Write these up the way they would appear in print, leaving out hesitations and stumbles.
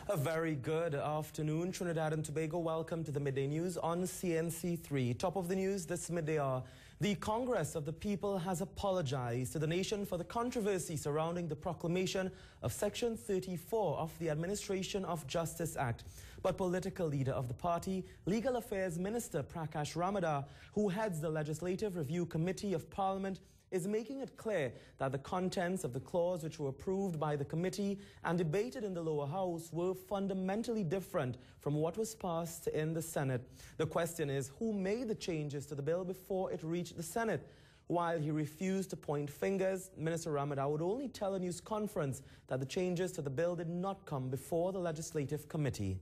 A very good afternoon, Trinidad and Tobago. Welcome to the Midday News on CNC3. Top of the news this midday are: the Congress of the People has apologized to the nation for the controversy surrounding the proclamation of Section 34 of the Administration of Justice Act. But political leader of the party, Legal Affairs Minister Prakash Ramadhar, who heads the Legislative Review Committee of Parliament, is making it clear that the contents of the clause which were approved by the committee and debated in the lower house were fundamentally different from what was passed in the Senate. The question is, who made the changes to the bill before it reached the Senate? While he refused to point fingers, Minister Ramadhar would only tell a news conference that the changes to the bill did not come before the Legislative Committee.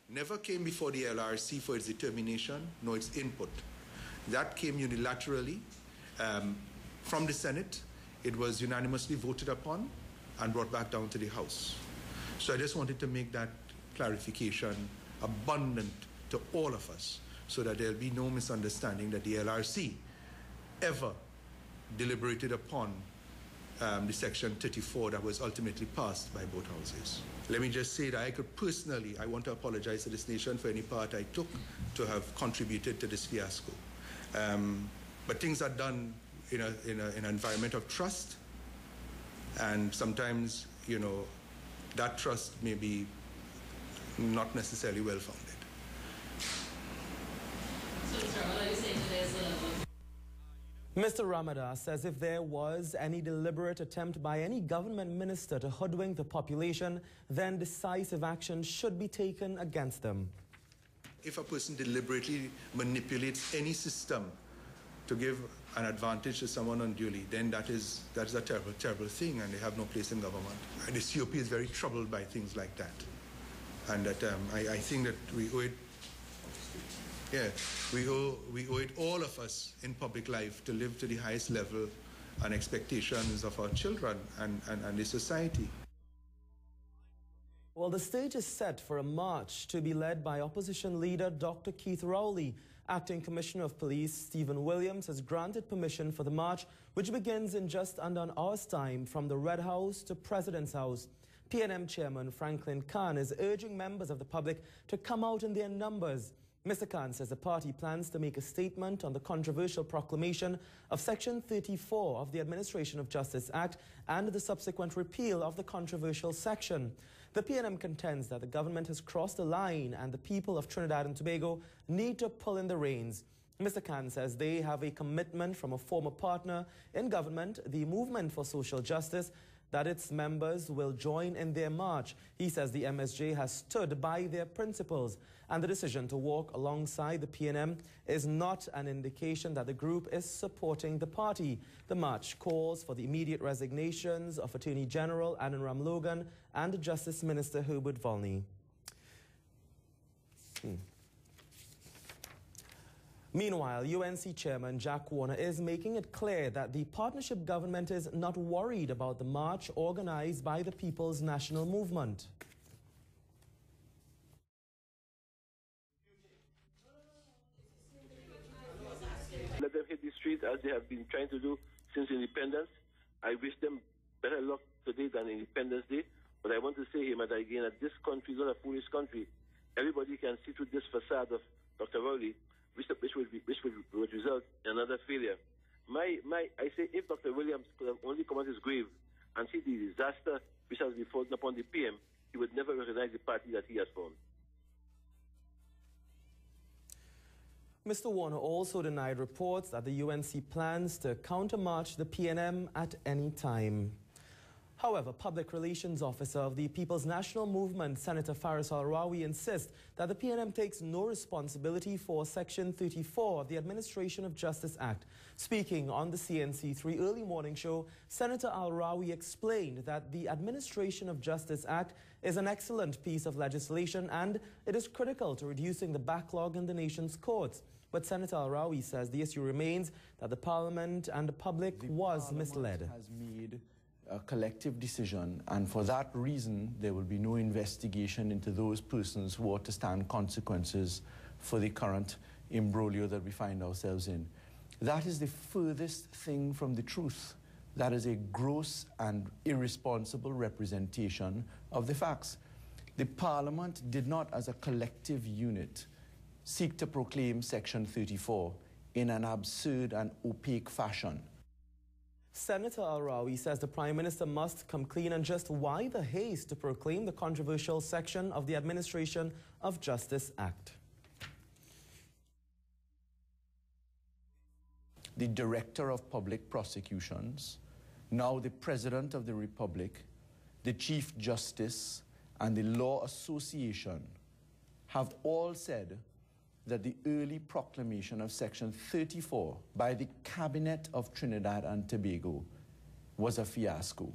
Never came before the LRC for its determination nor its input. That came unilaterally from the Senate. It was unanimously voted upon and brought back down to the House. So I just wanted to make that clarification abundant to all of us so that there'll be no misunderstanding that the LRC ever deliberated upon the Section 34 that was ultimately passed by both houses. Let me just say that I want to apologize to this nation for any part I took to have contributed to this fiasco. But things are done in an environment of trust, and sometimes, you know, that trust may be not necessarily well-founded. So, Mr. Ramadhar, are you saying that there's a level? Mr. Ramadhar says if there was any deliberate attempt by any government minister to hoodwink the population, then decisive action should be taken against them. If a person deliberately manipulates any system to give an advantage to someone unduly, then that is a terrible, terrible thing, and they have no place in government. And the COP is very troubled by things like that. And that I think that we owe it, we owe it, all of us in public life, to live to the highest level and expectations of our children and the society. Well, the stage is set for a march to be led by opposition leader Dr. Keith Rowley. Acting Commissioner of Police Stephen Williams has granted permission for the march, which begins in just under an hour's time from the Red House to President's House. PNM Chairman Franklin Khan is urging members of the public to come out in their numbers. Mr. Khan says the party plans to make a statement on the controversial proclamation of Section 34 of the Administration of Justice Act and the subsequent repeal of the controversial section. The PNM contends that the government has crossed the line and the people of Trinidad and Tobago need to pull in the reins. Mr. Khan says they have a commitment from a former partner in government, the Movement for Social Justice, that its members will join in their march. He says the MSJ has stood by their principles, and the decision to walk alongside the PNM is not an indication that the group is supporting the party. The march calls for the immediate resignations of Attorney General Adoniram Logan and Justice Minister Herbert Volney. Meanwhile, UNC Chairman Jack Warner is making it clear that the partnership government is not worried about the march organized by the People's National Movement. Let them hit the street as they have been trying to do since independence. I wish them better luck today than Independence Day. But I want to say here, again, that this country is not a foolish country. Everybody can see through this facade of Dr. Rowley, which would result in another failure. I say if Dr. Williams could have only come out his grave and see the disaster which has befallen upon the PM, he would never recognize the party that he has formed. Mr. Warner also denied reports that the UNC plans to countermarch the PNM at any time. However, Public Relations Officer of the People's National Movement, Senator Faris Al-Rawi, insists that the PNM takes no responsibility for Section 34 of the Administration of Justice Act. Speaking on the CNC3 early morning show, Senator Al-Rawi explained that the Administration of Justice Act is an excellent piece of legislation and it is critical to reducing the backlog in the nation's courts. But Senator Al-Rawi says the issue remains that the Parliament and the public was misled. Has made a collective decision, and for that reason there will be no investigation into those persons who ought to stand consequences for the current imbroglio that we find ourselves in. That is the furthest thing from the truth That is a gross and irresponsible representation of the facts. The Parliament did not, as a collective unit, seek to proclaim Section 34 in an absurd and opaque fashion. Senator Al-Rawi says the Prime Minister must come clean on just why the haste to proclaim the controversial section of the Administration of Justice Act. The Director of Public Prosecutions, now the President of the Republic, the Chief Justice, and the Law Association have all said that the early proclamation of Section 34 by the Cabinet of Trinidad and Tobago was a fiasco.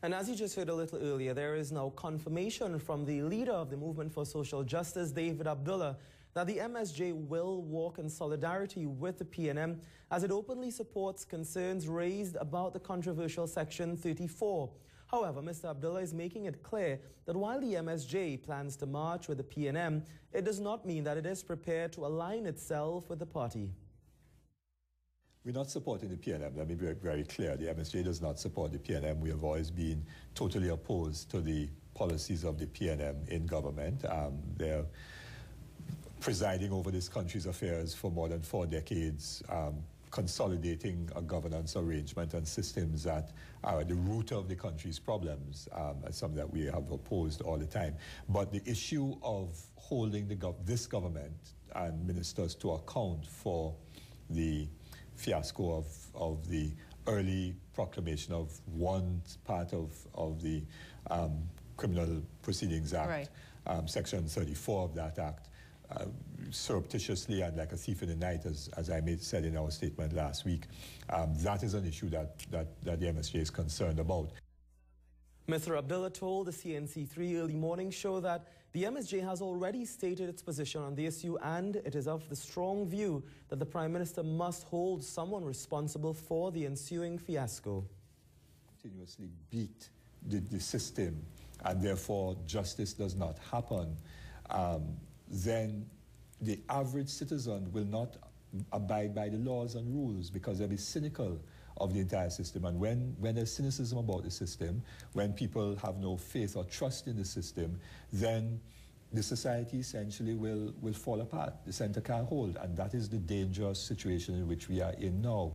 And as you just heard a little earlier, there is now confirmation from the leader of the Movement for Social Justice, David Abdullah, that the MSJ will walk in solidarity with the PNM as it openly supports concerns raised about the controversial Section 34. However, Mr. Abdullah is making it clear that while the MSJ plans to march with the PNM, it does not mean that it is prepared to align itself with the party. We're not supporting the PNM. Let me be very clear. The MSJ does not support the PNM. We have always been totally opposed to the policies of the PNM in government. They're presiding over this country's affairs for more than 4 decades, consolidating a governance arrangement and systems that are at the root of the country's problems, something that we have opposed all the time. But the issue of holding this government and ministers to account for the fiasco of the early proclamation of one part of the Criminal Proceedings Act, right. Section 34 of that act, surreptitiously and like a thief in the night, as I said in our statement last week, that is an issue that the MSJ is concerned about. Mr. Abdullah told the CNC3 early morning show that the MSJ has already stated its position on the issue, and it is of the strong view that the Prime Minister must hold someone responsible for the ensuing fiasco. Continuously beat the system, and therefore justice does not happen, then the average citizen will not abide by the laws and rules because they'll be cynical of the entire system. And when there's cynicism about the system, when people have no faith or trust in the system, then the society essentially will fall apart. The center can't hold, and that is the dangerous situation in which we are in now.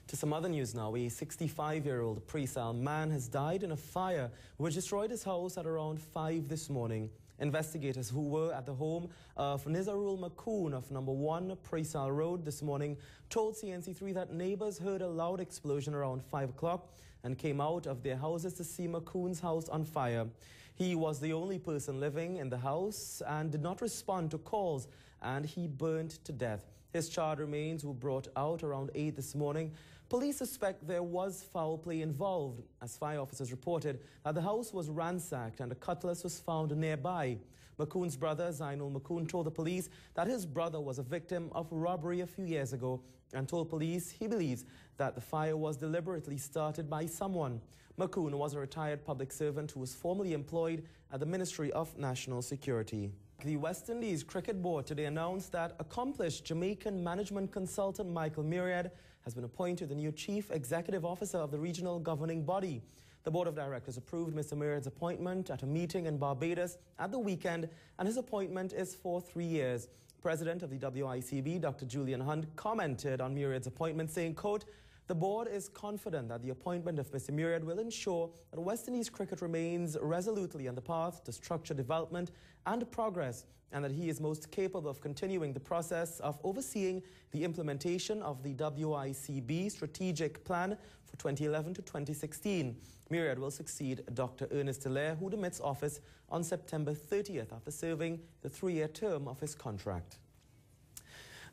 To some other news now, a 65-year-old Presal man has died in a fire which destroyed his house at around 5 this morning. Investigators who were at the home of Nizarul Makoon of number 1 Presal Road this morning told CNC3 that neighbors heard a loud explosion around 5 o'clock and came out of their houses to see Makoon's house on fire. He was the only person living in the house and did not respond to calls, and he burnt to death. His charred remains were brought out around 8 this morning. Police suspect there was foul play involved, as fire officers reported that the house was ransacked and a cutlass was found nearby. Makoon's brother, Zainul Makoon, told the police that his brother was a victim of robbery a few years ago and told police he believes that the fire was deliberately started by someone. Makoon was a retired public servant who was formerly employed at the Ministry of National Security. The West Indies Cricket Board today announced that accomplished Jamaican management consultant Michael Myriad has been appointed the new Chief Executive Officer of the regional governing body. The Board of Directors approved Mr. Myriad's appointment at a meeting in Barbados at the weekend, and his appointment is for 3 years. President of the WICB, Dr. Julian Hunt, commented on Myriad's appointment, saying, quote, "The board is confident that the appointment of Mr. Myriad will ensure that West Indies cricket remains resolutely on the path to structured development and progress, and that he is most capable of continuing the process of overseeing the implementation of the WICB strategic plan for 2011 to 2016. Myriad will succeed Dr. Ernest Hilaire, who demits office on September 30th after serving the 3-year term of his contract.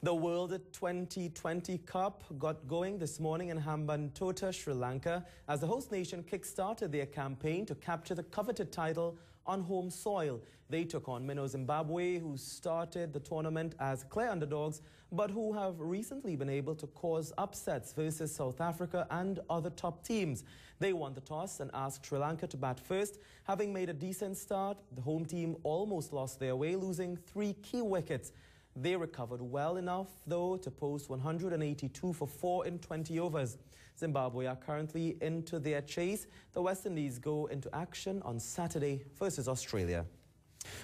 The World 2020 Cup got going this morning in Hambantota, Sri Lanka, as the host nation kick-started their campaign to capture the coveted title on home soil. They took on Minnow Zimbabwe, who started the tournament as clear underdogs, but who have recently been able to cause upsets versus South Africa and other top teams. They won the toss and asked Sri Lanka to bat first. Having made a decent start, the home team almost lost their way, losing 3 key wickets. They recovered well enough, though, to post 182 for 4 in 20 overs. Zimbabwe are currently into their chase. The West Indies go into action on Saturday versus Australia.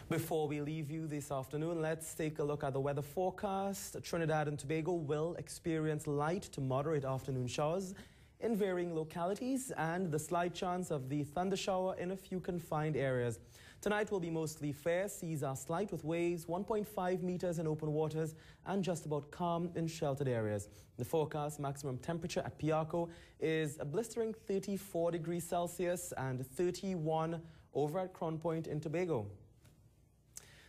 Before we leave you this afternoon, let's take a look at the weather forecast. Trinidad and Tobago will experience light to moderate afternoon showers in varying localities and the slight chance of the thunder shower in a few confined areas. Tonight will be mostly fair. Seas are slight with waves 1.5 meters in open waters and just about calm in sheltered areas. The forecast maximum temperature at Fiasco is a blistering 34 degrees Celsius and 31 over at Crown Point in Tobago.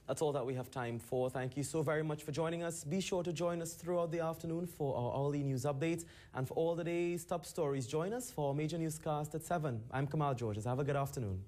That's all that we have time for. Thank you so very much for joining us. Be sure to join us throughout the afternoon for our hourly news updates. And for all the day's top stories, join us for our major newscast at 7. I'm Kamal Georges. Have a good afternoon.